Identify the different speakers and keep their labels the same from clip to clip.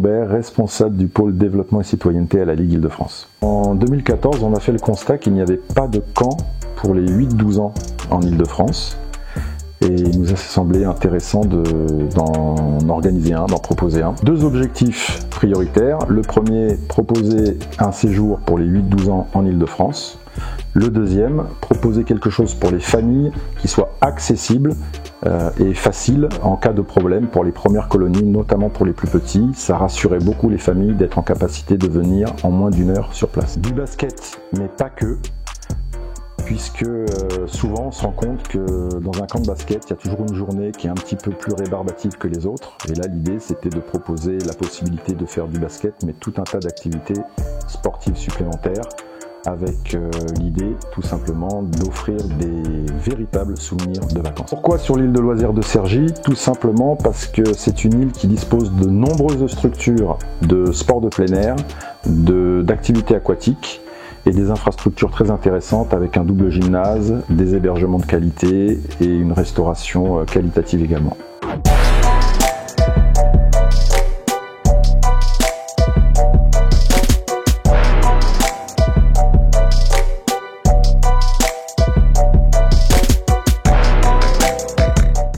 Speaker 1: Lombert, responsable du pôle développement et citoyenneté à la Ligue Île-de-France. En 2014, on a fait le constat qu'il n'y avait pas de camp pour les 8-12 ans en Île-de-France. Et il nous a semblé intéressant d'en organiser un, d'en proposer un. Deux objectifs prioritaires. Le premier, proposer un séjour pour les 8-12 ans en Île-de-France. Le deuxième, proposer quelque chose pour les familles qui soit accessible et facile en cas de problème pour les premières colonies, notamment pour les plus petits. Ça rassurait beaucoup les familles d'être en capacité de venir en moins d'1 heure sur place. Du basket, mais pas que. Puisque souvent on se rend compte que dans un camp de basket, il y a toujours une journée qui est un petit peu plus rébarbative que les autres. Et là, l'idée, c'était de proposer la possibilité de faire du basket, mais tout un tas d'activités sportives supplémentaires, avec l'idée, tout simplement, d'offrir des véritables souvenirs de vacances. Pourquoi sur l'île de loisirs de Cergy? Tout simplement parce que c'est une île qui dispose de nombreuses structures de sport de plein air, d'activités aquatiques, et des infrastructures très intéressantes avec un double gymnase, des hébergements de qualité et une restauration qualitative également.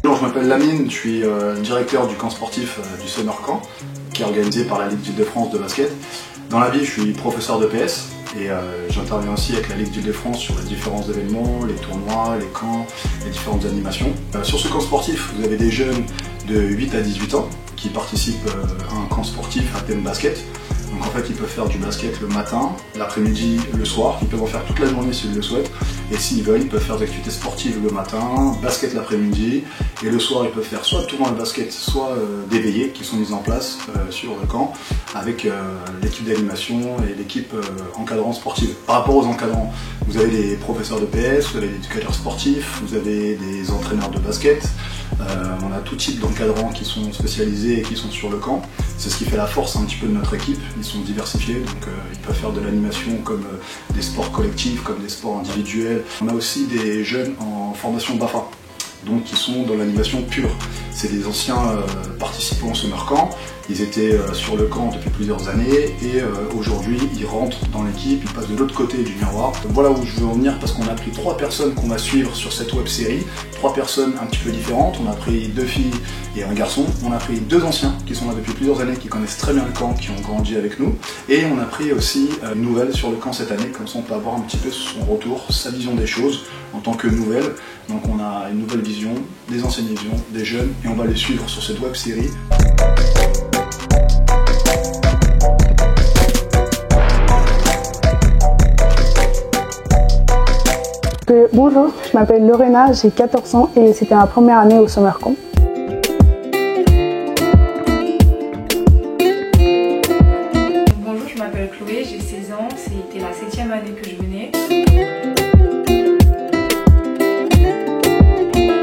Speaker 2: Bonjour, je m'appelle Lamine, je suis directeur du camp sportif du Summer Camp qui est organisé par la Ligue d'Île-de-France de basket. Dans la vie, je suis professeur de PS. Et j'interviens aussi avec la Ligue d'Île-de-France sur les différents événements, les tournois, les camps, les différentes animations. Sur ce camp sportif, vous avez des jeunes de 8 à 18 ans qui participent à un camp sportif à thème basket. Donc en fait, ils peuvent faire du basket le matin, l'après-midi, le soir. Ils peuvent en faire toute la journée s'ils le souhaitent. Et s'ils veulent, ils peuvent faire des activités sportives le matin, basket l'après-midi. Et le soir, ils peuvent faire soit tournoi de basket, soit des veillées qui sont mises en place sur le camp avec l'équipe d'animation et l'équipe encadrant sportive. Par rapport aux encadrants, vous avez des professeurs de PS, vous avez des éducateurs sportifs, vous avez des entraîneurs de basket. On a tout type d'encadrants qui sont spécialisés et qui sont sur le camp. C'est ce qui fait la force un petit peu de notre équipe. Ils sont diversifiés, donc ils peuvent faire de l'animation comme des sports collectifs, comme des sports individuels. On a aussi des jeunes en formation BAFA, donc qui sont dans l'animation pure. C'est des anciens participants au Summer Camp. Ils étaient sur le camp depuis plusieurs années et aujourd'hui ils rentrent dans l'équipe, ils passent de l'autre côté du miroir. Voilà où je veux en venir parce qu'on a pris 3 personnes qu'on va suivre sur cette web série. 3 personnes un petit peu différentes. On a pris 2 filles et un garçon. On a pris 2 anciens qui sont là depuis plusieurs années, qui connaissent très bien le camp, qui ont grandi avec nous. Et on a pris aussi une nouvelle sur le camp cette année, comme ça on peut avoir un petit peu son retour, sa vision des choses en tant que nouvelle. Donc on a une nouvelle vision, des anciennes visions, des jeunes, et on va les suivre sur cette web série.
Speaker 3: Bonjour, je m'appelle Lorena, j'ai 14 ans et c'était ma première année au Summer Camp.
Speaker 4: Bonjour, je m'appelle Chloé, j'ai 16 ans, c'était la 7e année que je venais.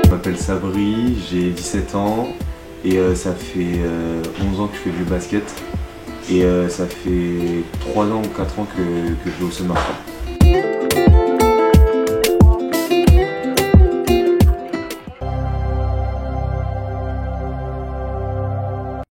Speaker 5: Je m'appelle Sabri, j'ai 17 ans et ça fait 11 ans que je fais du basket et ça fait 3 ans ou 4 ans que je vais au Summer Camp.